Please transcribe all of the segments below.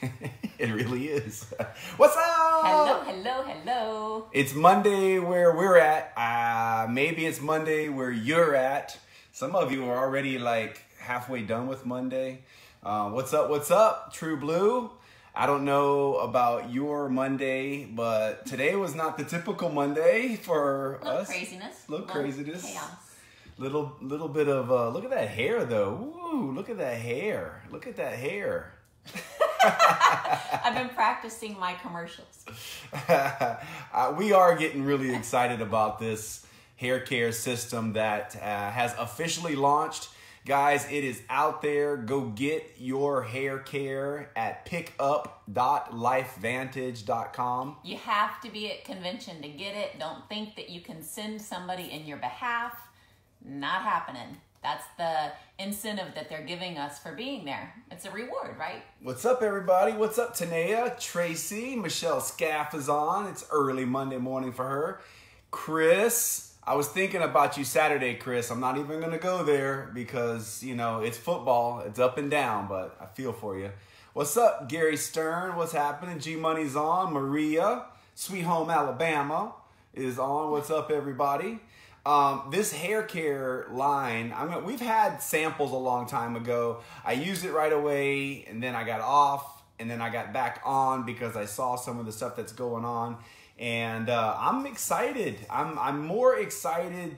It really is. What's up? Hello, hello, hello. It's Monday where we're at. Maybe it's Monday where you're at. Some of you are already like halfway done with Monday. What's up? What's up, True Blue? I don't know about your Monday, but today was not the typical Monday for us. Craziness. Little craziness. Chaos. Little bit of look at that hair though. Ooh, look at that hair. Look at that hair. I've been practicing my commercials. We are getting really excited about this hair care system that has officially launched. Guys, it is out there. Go get your hair care at pickup.lifevantage.com. You have to be at convention to get it. Don't think that you can send somebody in your behalf. Not happening. That's the incentive that they're giving us for being there. It's a reward, right? What's up, everybody? What's up, Tanea, Tracy, Michelle Scaff is on. It's early Monday morning for her. Chris, I was thinking about you Saturday, Chris. I'm not even going to go there because, you know, it's football. It's up and down, but I feel for you. What's up, Gary Stern? What's happening? G-Money's on. Maria, Sweet Home Alabama is on. What's up, everybody? This hair care line, we've had samples a long time ago. I used it right away, and then I got off, and then I got back on because I saw some of the stuff that's going on. And I'm excited. I'm more excited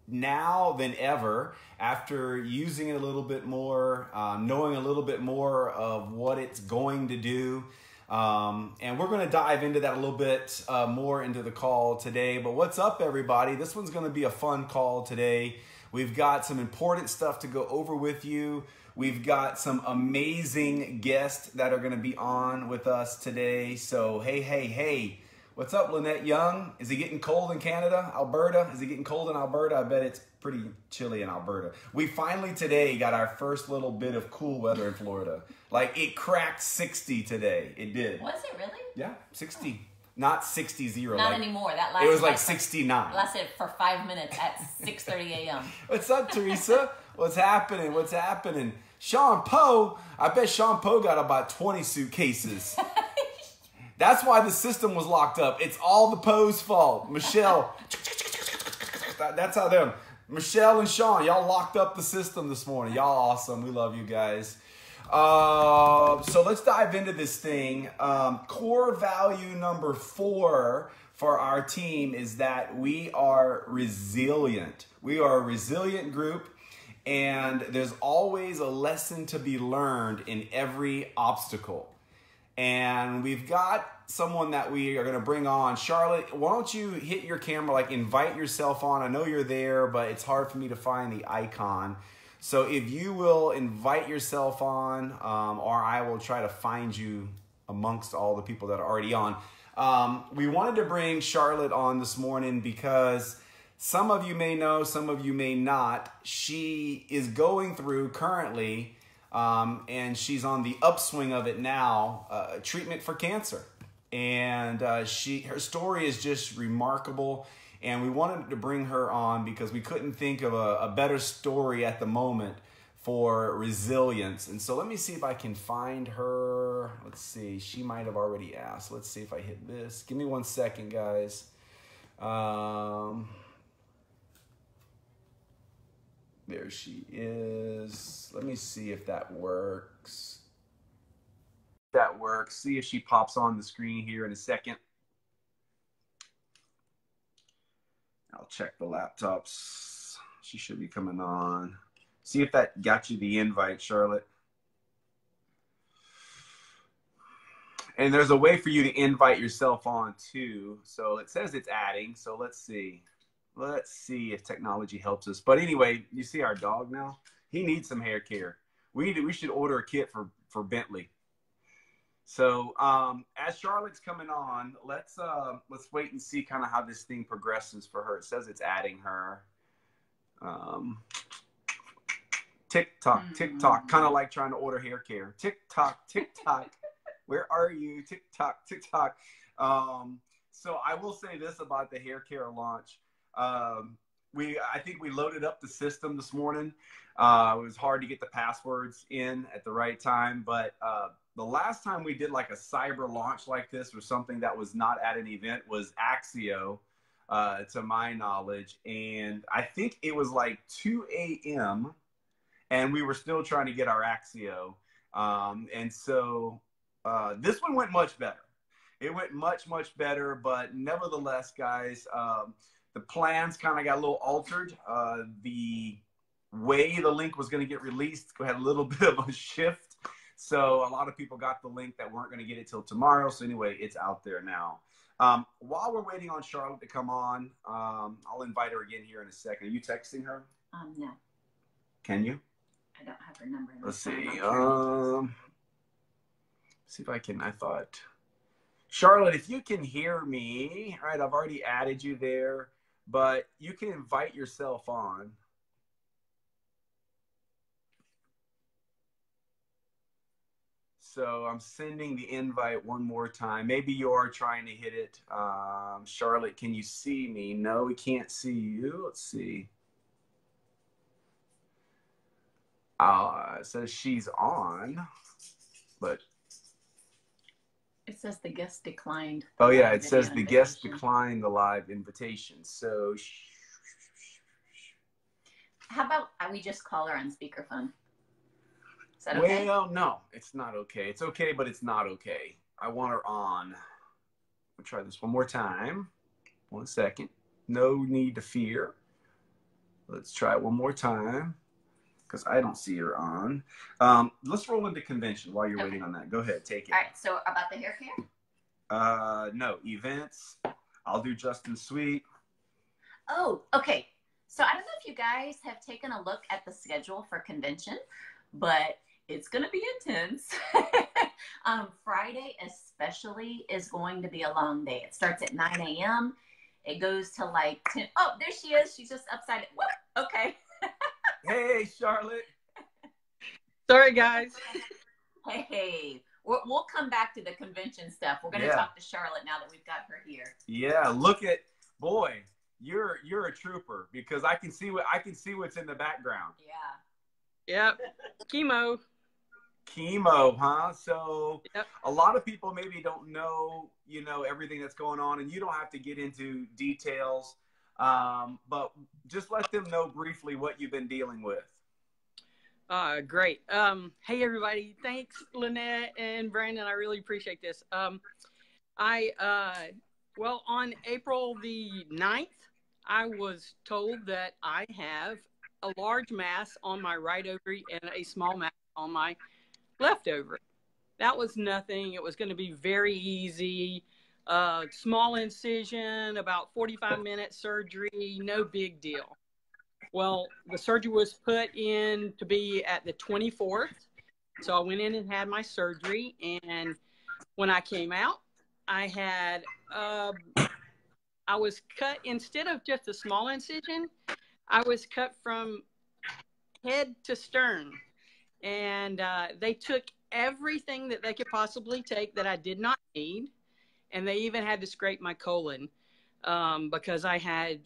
now than ever after using it a little bit more, knowing a little bit more of what it's going to do. And we're going to dive into that a little bit more into the call today. But what's up, everybody? This one's going to be a fun call today. We've got some important stuff to go over with you. We've got some amazing guests that are going to be on with us today. So, hey. What's up, Lynette Young? Is it getting cold in Canada, Alberta? Is it getting cold in Alberta? I bet it's pretty chilly in Alberta. We finally today got our first little bit of cool weather in Florida. Like it cracked 60 today. It did. Was it really? Yeah, 60. Not 60. Not like, anymore. That lasted it was like 69. Lasted for 5 minutes at 6:30 a.m. What's up, Teresa? What's happening? What's happening? Sean Poe. I bet Sean Poe got about 20 suitcases. That's why the system was locked up. It's all the Poe's fault. Michelle, that's how them. Michelle and Sean, y'all locked up the system this morning. Y'all awesome. We love you guys. So let's dive into this thing. Core value number 4 for our team is that we are resilient. We are a resilient group, and there's always a lesson to be learned in every obstacle. And we've got someone that we are going to bring on. Charlotte, why don't you hit your camera, like invite yourself on. I know you're there, but it's hard for me to find the icon. So if you will invite yourself on, or I will try to find you amongst all the people that are already on. We wanted to bring Charlotte on this morning because some of you may know, some of you may not. She is going through currently and she's on the upswing of it now, treatment for cancer. And her story is just remarkable. And we wanted to bring her on because we couldn't think of a better story at the moment for resilience. And so let me see if I can find her. Let's see. She might have already asked. Let's see if I hit this. Give me 1 second, guys. There she is. Let me see if that works. That works. See if she pops on the screen here in a second. I'll check the laptops. She should be coming on. See if that got you the invite, Charlotte. And there's a way for you to invite yourself on too. So it says it's adding. So let's see. Let's see if technology helps us. But anyway, you see our dog now? He needs some hair care. We should order a kit for Bentley. So as Charlotte's coming on, let's wait and see kind of how this thing progresses for her. It says it's adding her. TikTok, kind of like trying to order hair care. TikTok. Where are you? TikTok. So I will say this about the hair care launch. I think we loaded up the system this morning. It was hard to get the passwords in at the right time, but the last time we did like a cyber launch like this or something that was not at an event was Axio, to my knowledge. And I think it was like 2 a.m. and we were still trying to get our Axio. And so this one went much better. It went much, much better. But nevertheless, guys, the plans kind of got a little altered. The way the link was going to get released had a little bit of a shift. So a lot of people got the link that weren't going to get it till tomorrow. So anyway, it's out there now. While we're waiting on Charlotte to come on, I'll invite her again here in a second. Are you texting her? No. Can you? I don't have her number. Let's see. See if I can. I thought, Charlotte, if you can hear me, all right, I've already added you there, but you can invite yourself on. So I'm sending the invite one more time. Maybe you are trying to hit it. Charlotte, can you see me? No, we can't see you. Let's see. It says she's on, but it says the guest declined. Oh yeah, it says the guest declined the live invitation. So how about we just call her on speakerphone? Is that okay? Well, no, it's not okay. It's okay, but it's not okay. I want her on. We'll try this one more time. 1 second. No need to fear. Let's try it one more time because I don't see her on. Let's roll into convention while you're waiting on that. Go ahead, take it. All right, so about the hair care? No, events. I'll do Justin Sweet. Oh, okay. So I don't know if you guys have taken a look at the schedule for convention, but it's going to be intense. Friday especially is going to be a long day. It starts at 9 a.m. It goes to like 10. Oh, there she is. She's just upside it. Whoop. Okay. Hey, Charlotte. Sorry, guys. Hey. We'll come back to the convention stuff. We're going to talk to Charlotte now that we've got her here. Yeah, look at, boy, you're a trooper because I can see what's in the background. Yeah. Yep. Chemo, huh? So yep. A lot of people maybe don't know, everything that's going on, and you don't have to get into details, but just let them know briefly what you've been dealing with. Great. Hey, everybody. Thanks, Lynette and Brandon. I really appreciate this. Well, on April the 9th, I was told that I have a large mass on my right ovary and a small mass on my left ovary. That was nothing. It was going to be very easy. Small incision, about 45-minute surgery, no big deal. Well, the surgery was put in to be at the 24th. So I went in and had my surgery. And when I came out, I had, I was cut, instead of just a small incision, I was cut from head to stern. And they took everything that they could possibly take that I did not need. And they even had to scrape my colon because I'm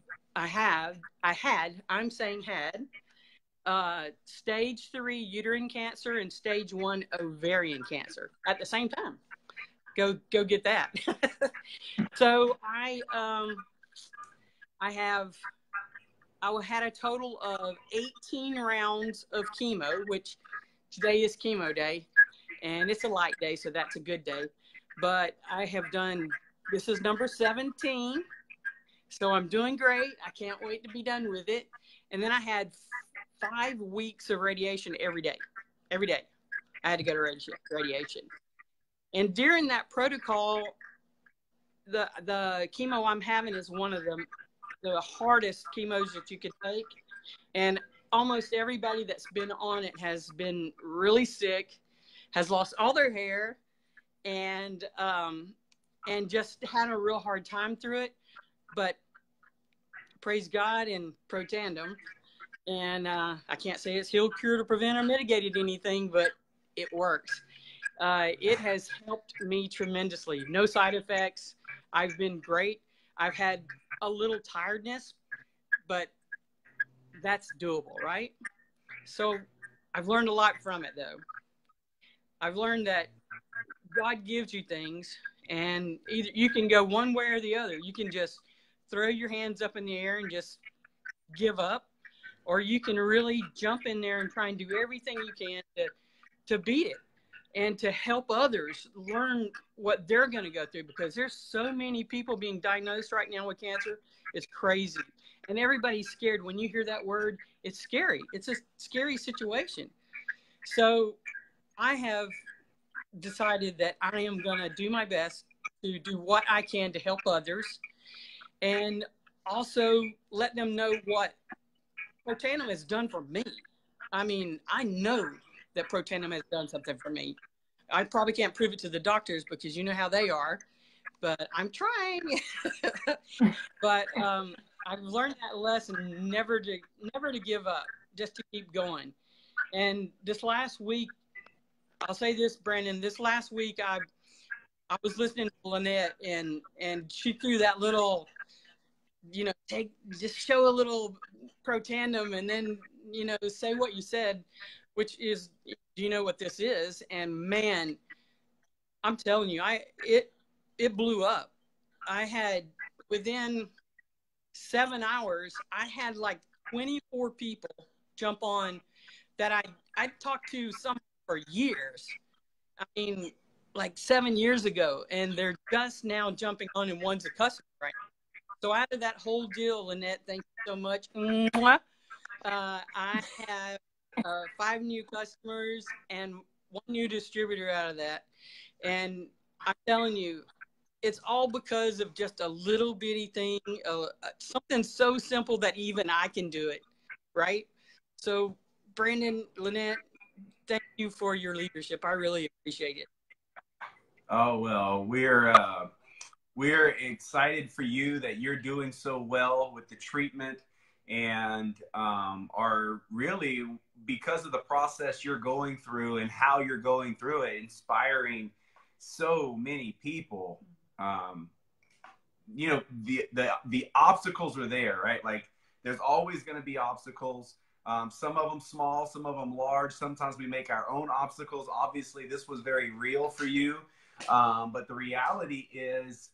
saying had, stage 3 uterine cancer and stage 1 ovarian cancer at the same time. Go get that. So I had a total of 18 rounds of chemo, which today is chemo day, and it's a light day, so that's a good day. But I have done, this is number 17, so I'm doing great. I can't wait to be done with it. And then I had 5 weeks of radiation every day. Every day I had to go to radiation. And during that protocol, the chemo I'm having is one of the hardest chemos that you could take. And almost everybody that's been on it has been really sick, has lost all their hair, and just had a real hard time through it. But praise God in pro tandem. And I can't say it's healed, cured, or prevented or mitigated anything, but it works. It has helped me tremendously. No side effects. I've been great. I've had a little tiredness, but that's doable, right? So I've learned a lot from it, though. I've learned that God gives you things, and either you can go one way or the other. You can just throw your hands up in the air and just give up, or you can really jump in there and try and do everything you can to beat it and to help others learn what they're going to go through, because there's so many people being diagnosed right now with cancer. It's crazy. And everybody's scared. When you hear that word, it's scary. It's a scary situation. So I have decided that I am going to do my best to do what I can to help others, and also let them know what Protanum has done for me. I mean, I know that Protanum has done something for me. I probably can't prove it to the doctors because you know how they are, but I'm trying. But I've learned that lesson, never to give up, just to keep going. And this last week, I'll say this, Brandon, this last week I was listening to Lynette, and she threw that little, just show a little Protanum and then, say what you said, which is, do you know what this is? And man, I'm telling you, it blew up. I had, within 7 hours, I had like 24 people jump on that I talked to some for years. I mean, like 7 years ago, and they're just now jumping on, and one's a customer right now. So out of that whole deal, Lynette, thank you so much. I have 5 new customers and 1 new distributor out of that. And I'm telling you, it's all because of just a little bitty thing, something so simple that even I can do it, right? So, Brandon, Lynette, thank you for your leadership. I really appreciate it. Oh, well, we're excited for you that you're doing so well with the treatment, and are really, because of the process you're going through and how you're going through it, inspiring so many people. The obstacles are there, right? Like, there's always going to be obstacles. Some of them small, some of them large. Sometimes we make our own obstacles. Obviously, this was very real for you. But the reality is,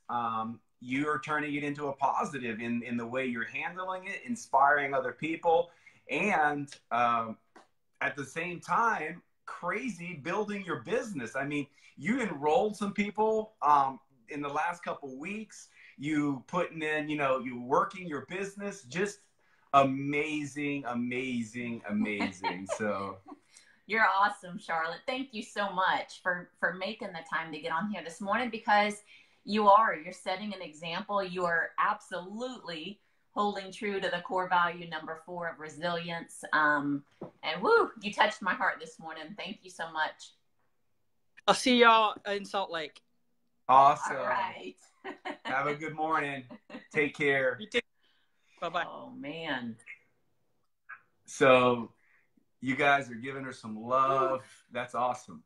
you're turning it into a positive in the way you're handling it, inspiring other people, and at the same time, crazy building your business. I mean, you enrolled some people in the last couple weeks. You putting in, you working your business. Just amazing, amazing, amazing. So. You're awesome, Charlotte. Thank you so much for making the time to get on here this morning, because you're setting an example. You are absolutely holding true to the core value number 4 of resilience. And woo, you touched my heart this morning. Thank you so much. I'll see y'all in Salt Lake. Awesome. All right. Have a good morning. Take care. You too. Bye-bye. Oh, man. So you guys are giving her some love. That's awesome.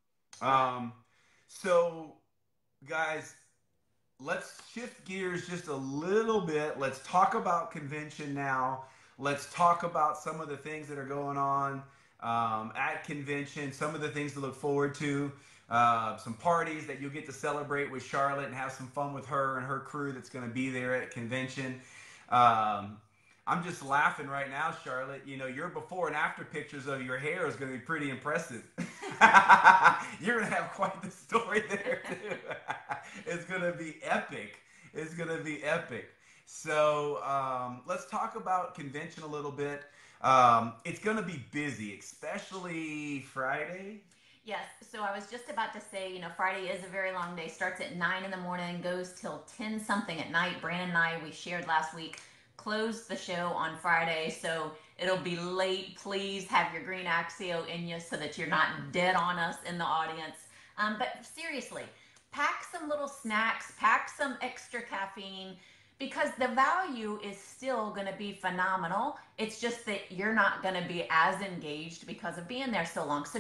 So guys, let's shift gears just a little bit. Let's talk about convention now. Let's talk about some of the things that are going on at convention, some of the things to look forward to, some parties that you'll get to celebrate with Charlotte and have some fun with her and her crew that's going to be there at convention. I'm just laughing right now, Charlotte. Your before and after pictures of your hair is going to be pretty impressive. You're going to have quite the story there, too. It's going to be epic. It's going to be epic. So let's talk about convention a little bit. It's going to be busy, especially Friday. Yes. So I was just about to say, Friday is a very long day. Starts at 9 in the morning, goes till 10 something at night. Brandon and I, we shared last week, closed the show on Friday, so it'll be late. Please have your green Axio in you so that you're not dead on us in the audience. But seriously, pack some little snacks, pack some extra caffeine, because the value is still going to be phenomenal. It's just that you're not going to be as engaged because of being there so long. So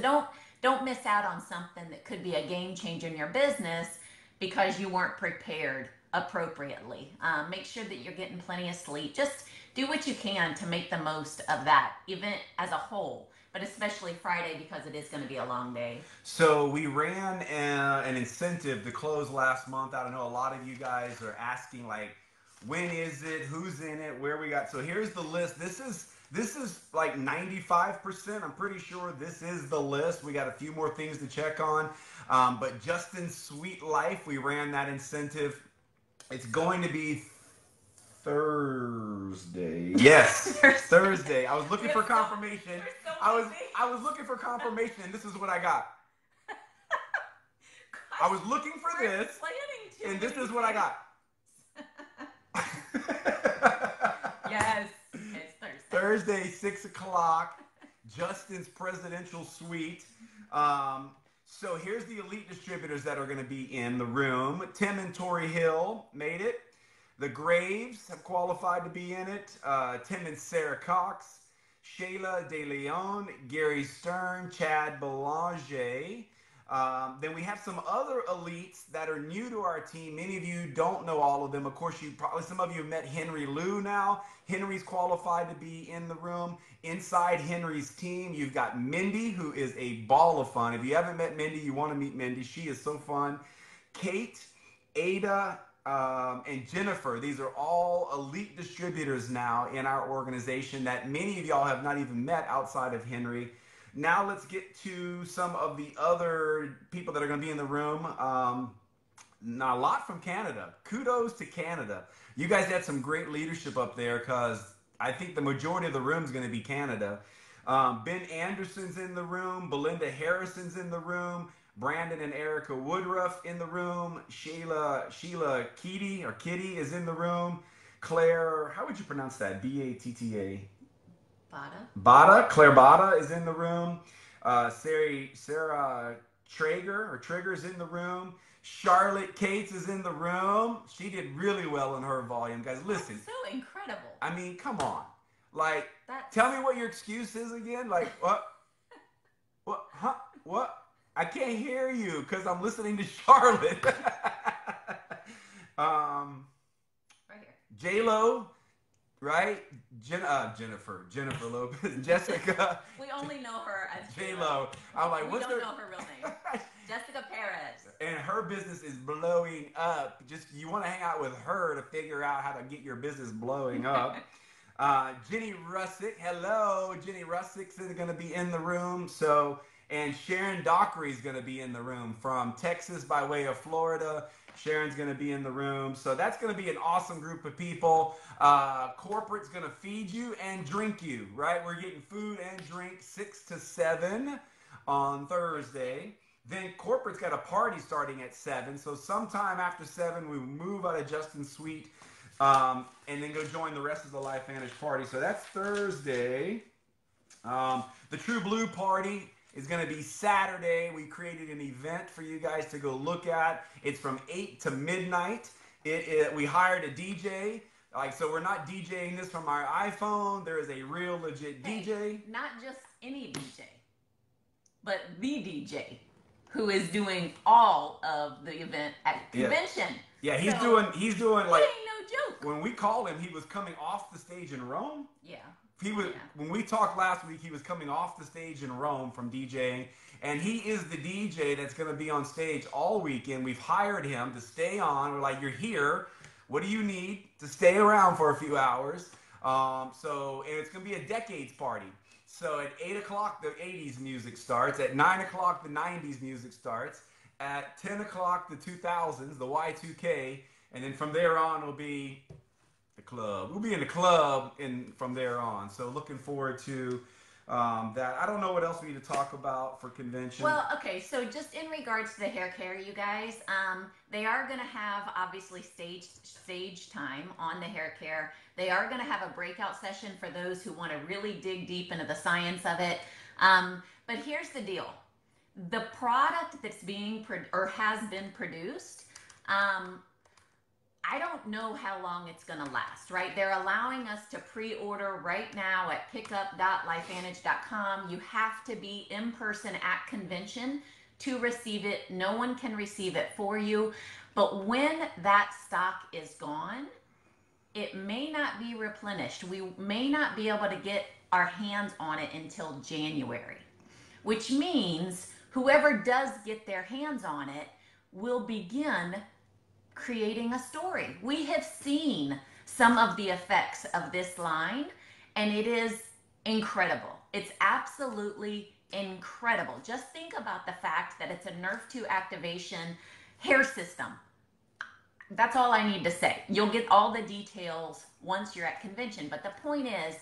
don't miss out on something that could be a game changer in your business because you weren't prepared appropriately. Make sure that you're getting plenty of sleep. Just do what you can to make the most of that event as a whole. but especially Friday because it is going to be a long day. So we ran an incentive to close last month. I don't know, a lot of you guys are asking like, when is it? Who's in it? Where we got? So here's the list. This is like 95%. I'm pretty sure this is the list. We got a few more things to check on. But Justin's Sweet Life, we ran that incentive. It's going to be Thursday. Yes, Thursday. I was looking for confirmation. I was looking for confirmation, and this is what I got. I was looking for this, and this is what I got. Yes, it's Thursday. Thursday, 6 o'clock. Justin's Presidential Suite. So here's the elite distributors that are going to be in the room. Tim and Tori Hill made it. The Graves have qualified to be in it. Tim and Sarah Cox. Shayla De Leon. Gary Stern. Chad Belanger. Then we have some other elites that are new to our team. Many of you don't know all of them. Of course, some of you have met Henry Liu now. Henry's qualified to be in the room. Inside Henry's team, you've got Mindy, who is a ball of fun. If you haven't met Mindy, you want to meet Mindy. She is so fun. Kate, Ada, and Jennifer. These are all elite distributors now in our organization that many of y'all have not even met outside of Henry. Now let's get to some of the other people that are going to be in the room. Not a lot from Canada. Kudos to Canada. You guys had some great leadership up there because I think the majority of the room is going to be Canada. Ben Anderson's in the room. Belinda Harrison's in the room. Brandon and Erica Woodruff in the room. Sheila Kitty is in the room. Claire, how would you pronounce that? B-A-T-T-A. Claire Bada is in the room. Sarah Trigger's in the room. Charlotte Cates is in the room. She did really well in her volume. Guys, listen. That's so incredible. I mean, come on. Like, tell me what your excuse is again. Like, what? What? Huh? What? I can't hear you because I'm listening to Charlotte. Right here. J-Lo. Right? Jennifer Lopez, Jessica. We only know her as J-Lo. I'm like, we don't know her real name. Jessica Perez. And her business is blowing up. Just, you want to hang out with her to figure out how to get your business blowing up. Jenny Russick. Hello. Jenny Russick's going to be in the room. So, and Sharon Dockery is going to be in the room from Texas by way of Florida. Sharon's going to be in the room. So that's going to be an awesome group of people. Corporate's going to feed you and drink you, right? We're getting food and drink 6 to 7 on Thursday. Then corporate's got a party starting at 7. So sometime after 7, we move out of Justin's suite and then go join the rest of the Life Vantage party. So that's Thursday. The True Blue party is going to be Saturday. We created an event for you guys to go look at. It's from 8 to midnight. We hired a DJ. So we're not DJing this from our iPhone. There is a real legit DJ. Not just any DJ, but the DJ who is doing all of the event at convention. Yeah, he's doing like, ain't no joke. When we called him, he was coming off the stage in Rome. Yeah. When we talked last week, he was coming off the stage in Rome from DJing, and he is the DJ that's going to be on stage all weekend. We've hired him to stay on. We're like, you're here. What do you need to stay around for a few hours? And it's going to be a decades party. So at 8 o'clock, the 80s music starts. At 9 o'clock, the 90s music starts. At 10 o'clock, the 2000s, the Y2K, and then from there on will be the club. We'll be in the club from there on. So looking forward to that. I don't know what else we need to talk about for convention. Well, okay, so just in regards to the hair care, you guys, they are going to have obviously stage time on the hair care. They are going to have a breakout session for those who want to really dig deep into the science of it. But here's the deal. The product that's being has been produced, I don't know how long it's going to last, right? They're allowing us to pre-order right now at pickup.lifevantage.com. You have to be in person at convention to receive it. No one can receive it for you. But when that stock is gone, it may not be replenished. We may not be able to get our hands on it until January, which means whoever does get their hands on it will begin creating a story. We have seen some of the effects of this line, and it is incredible. It's absolutely incredible. Just think about the fact that it's a Nerve 2 activation hair system. That's all I need to say. You'll get all the details once you're at convention. But the point is,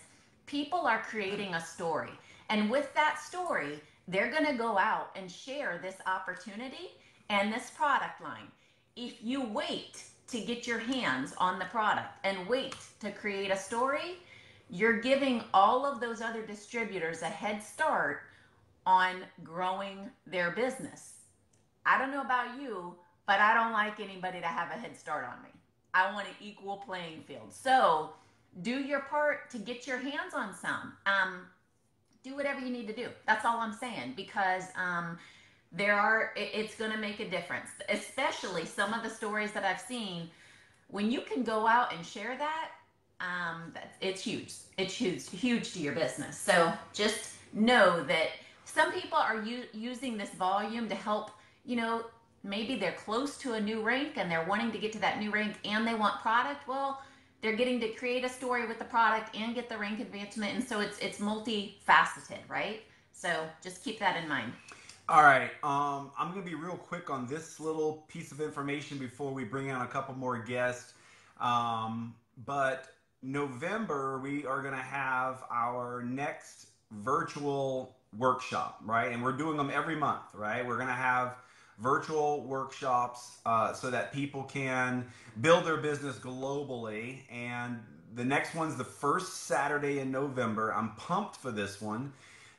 people are creating a story. And with that story, they're going to go out and share this opportunity and this product line. If you wait to get your hands on the product and wait to create a story, you're giving all of those other distributors a head start on growing their business. I don't know about you, but I don't like anybody to have a head start on me. I want an equal playing field. So do your part to get your hands on some. Do whatever you need to do. That's all I'm saying, because it's going to make a difference, especially some of the stories that I've seen. When you can go out and share that, it's huge. It's huge to your business. So just know that some people are using this volume to help, maybe they're close to a new rank and they're wanting to get to that new rank and they want product. Well, they're getting to create a story with the product and get the rank advancement. And so it's multifaceted, right? So just keep that in mind. All right. I'm going to be real quick on this little piece of information before we bring on a couple more guests. But November, we are going to have our next virtual workshop, right? And we're doing them every month, right? We're going to have virtual workshops so that people can build their business globally. And the next one's the first Saturday in November. I'm pumped for this one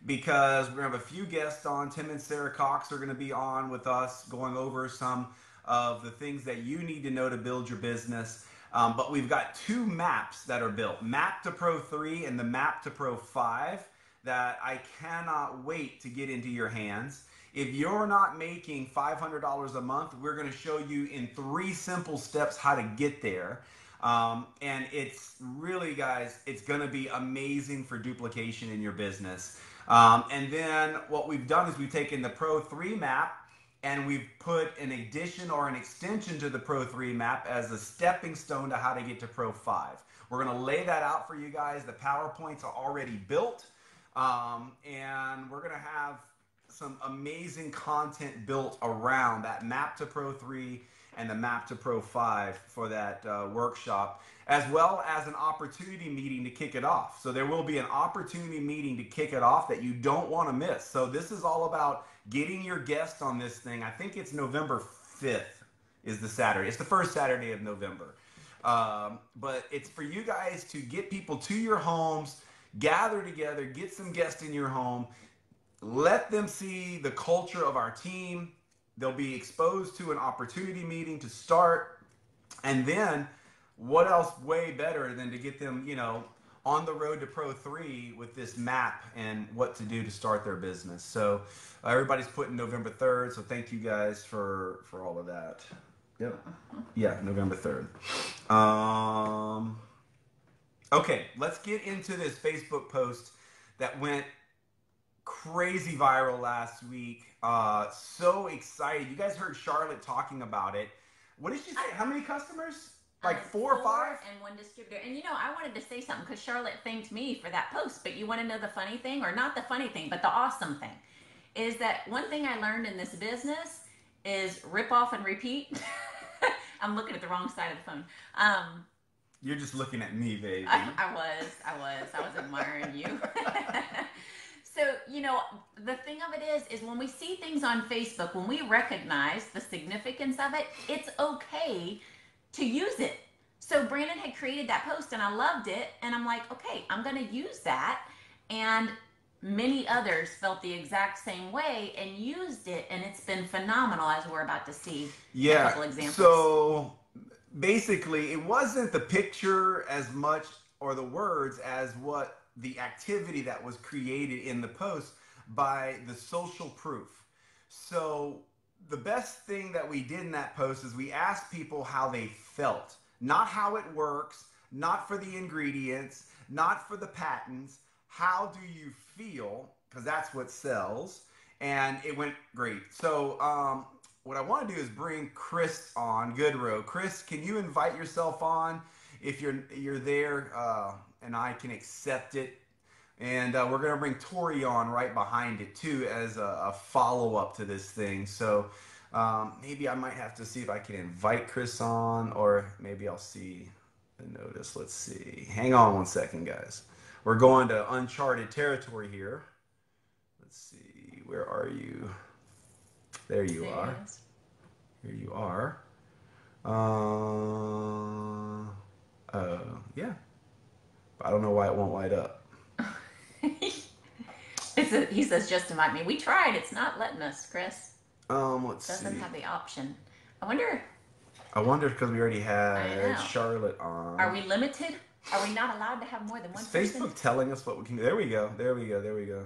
because we're going to have a few guests on. Tim and Sarah Cox are going to be on with us going over some of the things that you need to know to build your business. But we've got two maps that are built, Map to Pro 3 and the Map to Pro 5, that I cannot wait to get into your hands. If you're not making $500 a month, we're going to show you in 3 simple steps how to get there. And it's really, guys, it's going to be amazing for duplication in your business. And then what we've done is we've taken the Pro 3 map and we've put an addition or an extension to the Pro 3 map as a stepping stone to how to get to Pro 5. We're going to lay that out for you guys. The PowerPoints are already built. And we're going to have some amazing content built around that Map to Pro 3 and the Map to Pro 5 for that workshop, as well as an opportunity meeting to kick it off. So there will be an opportunity meeting to kick it off that you don't want to miss. So this is all about getting your guests on this thing. I think it's November 5th is the Saturday. It's the first Saturday of November. But it's for you guys to get people to your homes, gather together, get some guests in your home, let them see the culture of our team. They'll be exposed to an opportunity meeting to start. And then what else way better than to get them, on the road to Pro 3 with this map and what to do to start their business. So everybody's putting November 3rd. So thank you guys for all of that. Yep. Yeah, November 3rd. Okay, let's get into this Facebook post that went crazy viral last week. So excited. You guys heard Charlotte talking about it. What did she say? How many customers? Like 4 or 5? And 1 distributor. And I wanted to say something because Charlotte thanked me for that post. But you want to know the funny thing, or not the funny thing, but the awesome thing, is that one thing I learned in this business is rip off and repeat. I'm looking at the wrong side of the phone. You're just looking at me, baby. I was admiring you. So, the thing of it is when we see things on Facebook, when we recognize the significance of it, it's okay to use it. So Brandon had created that post and I loved it. And I'm like, okay, I'm going to use that. And many others felt the exact same way and used it. And it's been phenomenal, as we're about to see a couple examples. So basically, it wasn't the picture as much or the words as what the activity that was created in the post by the social proof. So the best thing that we did in that post is we asked people how they felt, not how it works, not for the ingredients, not for the patents. How do you feel? Because that's what sells. And it went great. So what I want to do is bring Chris on, Goodrow. Chris, can you invite yourself on if you're there, and I can accept it? And we're going to bring Tori on right behind it too as a follow-up to this thing. So maybe I might have to see if I can invite Chris on, or maybe I'll see the notice. Let's see. Hang on one second, guys. We're going to uncharted territory here. Let's see. Where are you? There you are. Here you are. Yeah. I don't know why it won't light up. He says just invite me. We tried. It's not letting us, Chris. Let's see. Doesn't have the option. I wonder because we already had Charlotte on. Are we limited? Are we not allowed to have more than one person? Facebook telling us what we can do. There we go.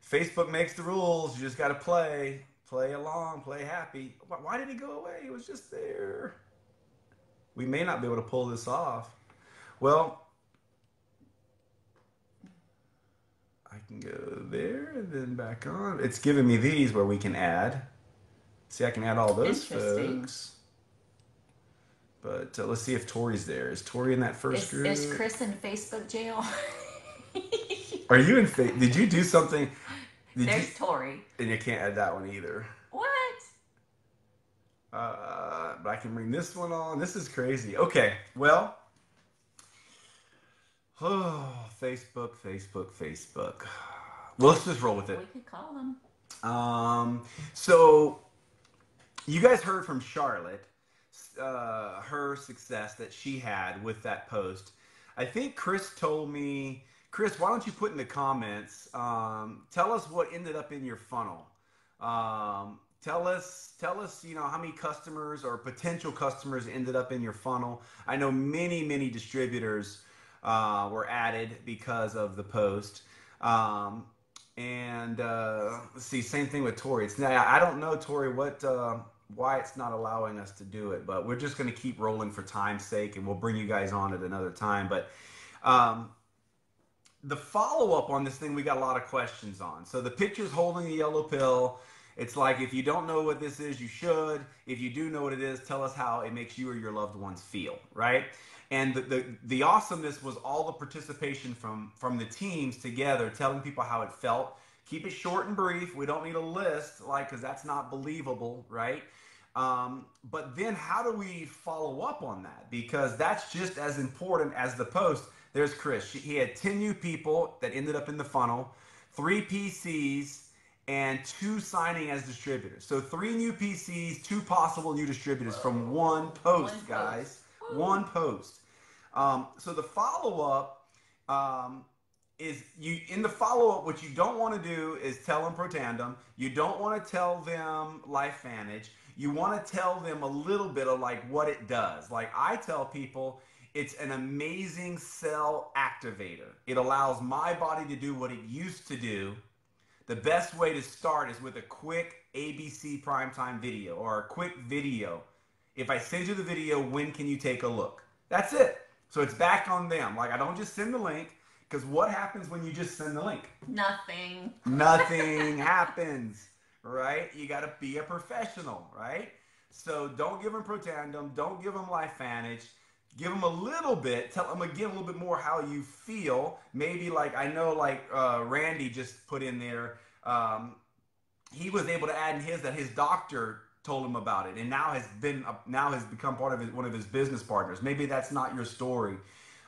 Facebook makes the rules. You just got to play along, play happy. Why did it go away? It was just there. We may not be able to pull this off. Well, I can go there and then back on. It's giving me these where we can add. See, I can add all those folks. But let's see if Tori's there. Is Tori in that first group? Is Chris in Facebook jail? Are you in Facebook? Did you do something? There's Tori. And you can't add that one either. What? But I can bring this one on. This is crazy. Okay, well. Oh, Facebook. Well, let's just roll with it. We could call them. So you guys heard from Charlotte, her success that she had with that post. I think Chris told me, Chris, why don't you put in the comments, tell us what ended up in your funnel. Tell us, how many customers or potential customers ended up in your funnel. I know many distributors were added because of the post. Let's see, same thing with Tori. I don't know, Tori, why it's not allowing us to do it, but we're just going to keep rolling for time's sake, and we'll bring you guys on at another time. But the follow-up on this thing, we got a lot of questions on. So the picture's holding the yellow pill. It's like, if you don't know what this is, you should. If you do know what it is, tell us how it makes you or your loved ones feel, right? And the awesomeness was all the participation from the teams together, telling people how it felt. Keep it short and brief. We don't need a list, because that's not believable, right? But then how do we follow up on that? Because that's just as important as the post. There's Chris. He had 10 new people that ended up in the funnel, 3 PCs, and 2 signing as distributors. So 3 new PCs, 2 possible new distributors from one post, guys. One post. So the follow-up is, in the follow-up, what you don't want to do is tell them Pro Tandem. You don't want to tell them LifeVantage. You want to tell them a little bit of what it does. I tell people, it's an amazing cell activator. It allows my body to do what it used to do. The best way to start is with a quick ABC primetime video, or a quick video. If I send you the video, when can you take a look? That's it. So it's back on them. I don't just send the link, because what happens when you just send the link? Nothing. Nothing happens, right? You got to be a professional, right? So don't give them Pro Tandem. Don't give them LifeVantage. Give them a little bit. Tell them again a little bit more how you feel. Maybe I know Randy just put in there. He was able to add in his that his doctor told him about it, and now has become part of one of his business partners. Maybe that's not your story,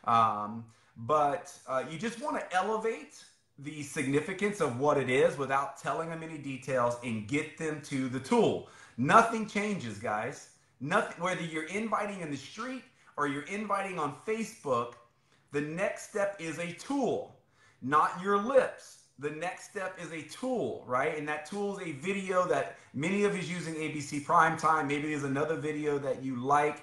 but you just want to elevate the significance of what it is without telling them any details, and get them to the tool. Nothing changes, guys. Nothing. Whether you're inviting in the street or you're inviting on Facebook, the next step is a tool, not your lips. The next step is a tool, right? And that tool is a video that many of us using ABC Primetime. Maybe there's another video that you like.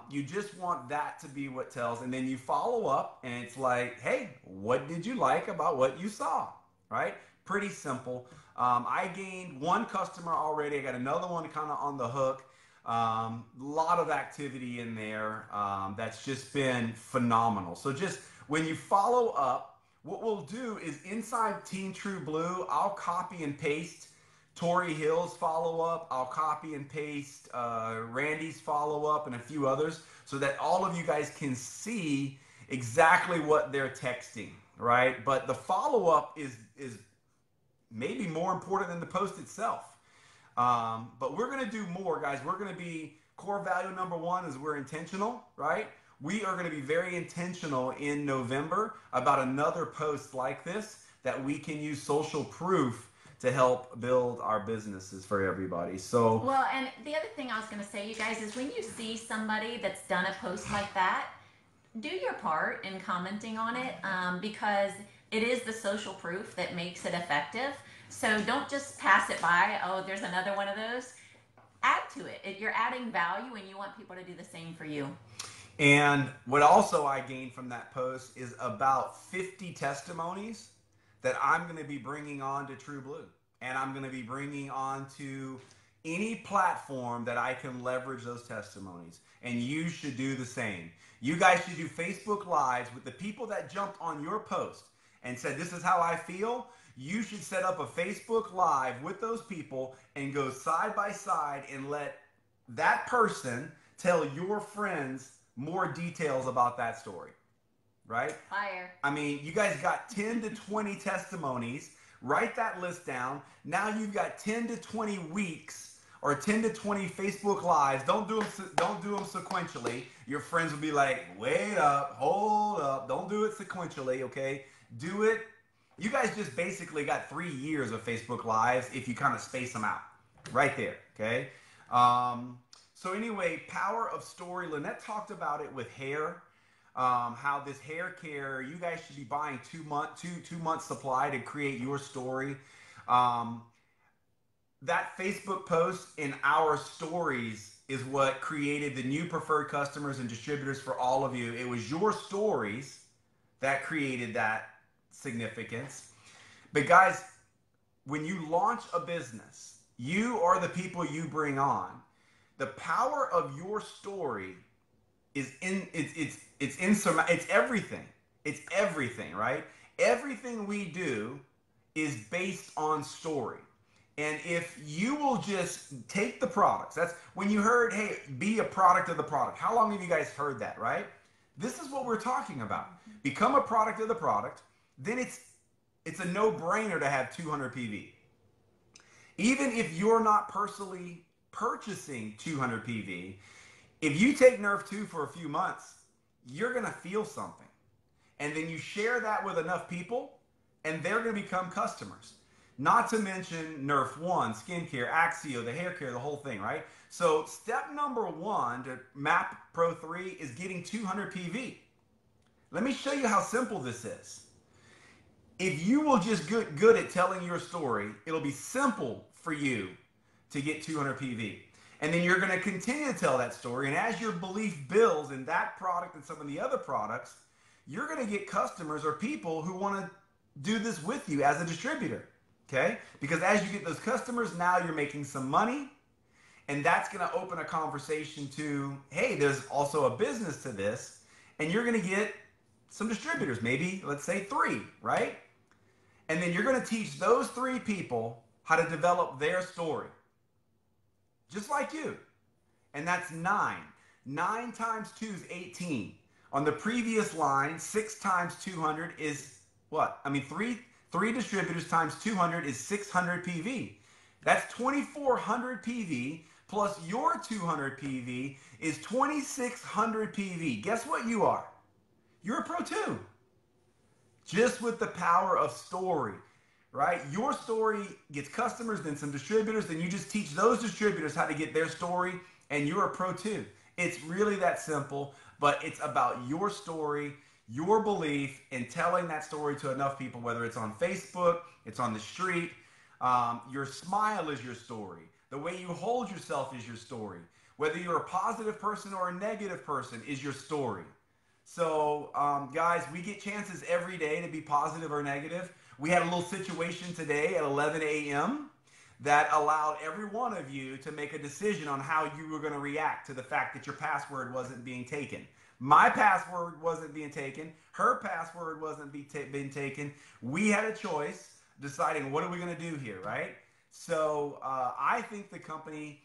You just want that to be what tells. And then you follow up, and it's hey, what did you like about what you saw, right? Pretty simple. I gained 1 customer already. I got another one kind of on the hook. Lot of activity in there that's just been phenomenal. So just when you follow up, what we'll do is inside Team True Blue, I'll copy and paste Tori Hill's follow-up. I'll copy and paste Randy's follow-up and a few others so that all of you guys can see exactly what they're texting, right? But the follow-up is maybe more important than the post itself. But we're going to do more, guys. We're going to be, core value number one is we're intentional, right? We are going to be very intentional in November about another post like this that we can use social proof to help build our businesses for everybody. So, well, and the other thing I was going to say, you guys, is when you see somebody that's done a post like that, do your part in commenting on it, because it is the social proof that makes it effective. So don't just pass it by. Oh, there's another one of those. Add to it. You're adding value, and you want people to do the same for you. And what also I gained from that post is about 50 testimonies that I'm going to be bringing on to True Blue. And I'm going to be bringing on to any platform that I can leverage those testimonies. And you should do the same. You guys should do Facebook Lives with the people that jumped on your post and said, this is how I feel. You should set up a Facebook Live with those people and go side by side and let that person tell your friends more details about that story, right? Fire. I mean, you guys got 10 to 20 testimonies. Write that list down. Now you've got 10 to 20 weeks or 10 to 20 Facebook Lives. Don't do them sequentially. Your friends will be like, wait up, hold up. Don't do it sequentially, okay? Do it. You guys just basically got 3 years of Facebook Lives if you kind of space them out. Right there, okay? So anyway, power of story. Lynette talked about it with hair. How this hair care, you guys should be buying 2 months supply to create your story. That Facebook post in our stories is what created the new preferred customers and distributors for all of you. It was your stories that created that significance. But guys, when you launch a business, you are the people you bring on. The power of your story is it's everything. It's everything, right? Everything we do is based on story. And if you will just take the products, that's when you heard, hey, be a product of the product. How long have you guys heard that, right? This is what we're talking about. Become a product of the product. Then it's a no-brainer to have 200 PV. Even if you're not personally purchasing 200 PV, if you take Nerf 2 for a few months, you're going to feel something. And then you share that with enough people, and they're going to become customers. Not to mention Nerf 1, skincare, Axio, the hair care, the whole thing, right? So step number 1 to MAP Pro 3 is getting 200 PV. Let me show you how simple this is. If you will just get good at telling your story, it'll be simple for you to get 200 PV. And then you're going to continue to tell that story. And as your belief builds in that product and some of the other products, you're going to get customers or people who want to do this with you as a distributor. Okay? Because as you get those customers, now you're making some money. And that's going to open a conversation to, hey, there's also a business to this. And you're going to get some distributors, maybe, let's say 3, right? And then you're going to teach those 3 people how to develop their story. Just like you. And that's 9. 9 times 2 is 18. On the previous line, 6 times 200 is what? I mean, 3 distributors times 200 is 600 PV. That's 2,400 PV plus your 200 PV is 2,600 PV. Guess what you are? You're a Pro 2. Just with the power of story. Right? Your story gets customers, then some distributors, then you just teach those distributors how to get their story, and you're a Pro 2. It's really that simple, but it's about your story, your belief, and telling that story to enough people, whether it's on Facebook, it's on the street. Your smile is your story. The way you hold yourself is your story. Whether you're a positive person or a negative person is your story. So, guys, we get chances every day to be positive or negative. We had a little situation today at 11 a.m. that allowed every one of you to make a decision on how you were going to react to the fact that your password wasn't being taken. My password wasn't being taken. Her password wasn't being taken. We had a choice deciding what are we going to do here, right? So I think the company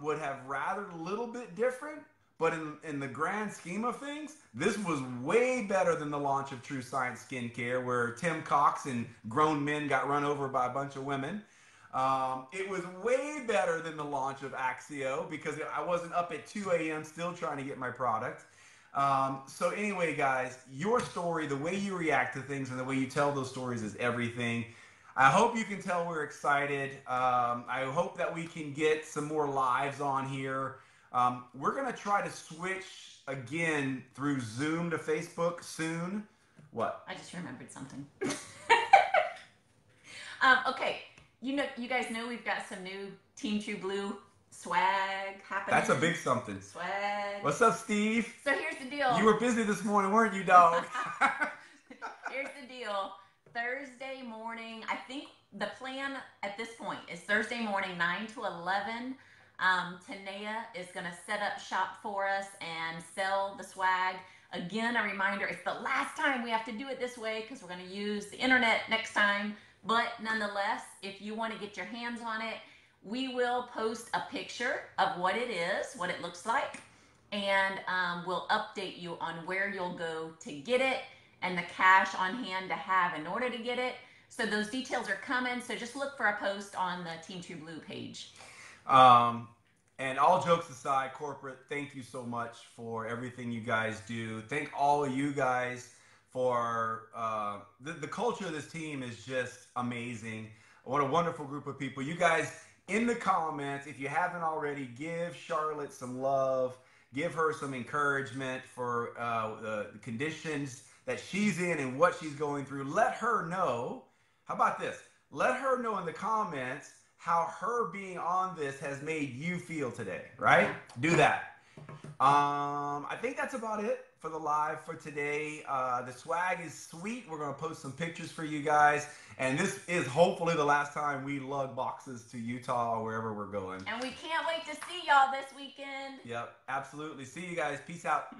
would have rather a little bit different, but in the grand scheme of things, this was way better than the launch of True Science Skincare, where Tim Cox and grown men got run over by a bunch of women. It was way better than the launch of Axio because I wasn't up at 2 a.m. still trying to get my product. So anyway, guys, your story, the way you react to things and the way you tell those stories is everything. I hope you can tell we're excited. I hope that we can get some more lives on here. We're going to try to switch again through Zoom to Facebook soon. What? I just remembered something. Okay. You guys know we've got some new Team True Blue swag happening. That's a big something. Swag. What's up, Steve? So here's the deal. You were busy this morning, weren't you, dog? Here's the deal. Thursday morning, I think the plan at this point is Thursday morning, 9 to 11. Tanea is going to set up shop for us and sell the swag. Again, a reminder, it's the last time we have to do it this way because we're going to use the internet next time. But nonetheless, if you want to get your hands on it, we will post a picture of what it is, what it looks like, and we'll update you on where you'll go to get it and the cash on hand to have in order to get it. So those details are coming. So just look for a post on the Team True Blue page. And all jokes aside, corporate, thank you so much for everything you guys do. Thank all of you guys for the culture of this team is just amazing. What a wonderful group of people. You guys, in the comments, if you haven't already, give Charlotte some love. Give her some encouragement for the conditions that she's in and what she's going through. Let her know. How about this? Let her know in the comments how her being on this has made you feel today, right? Do that. I think that's about it for the live for today. The swag is sweet. We're going to post some pictures for you guys. And this is hopefully the last time we lug boxes to Utah or wherever we're going. And we can't wait to see y'all this weekend. Yep, absolutely. See you guys. Peace out.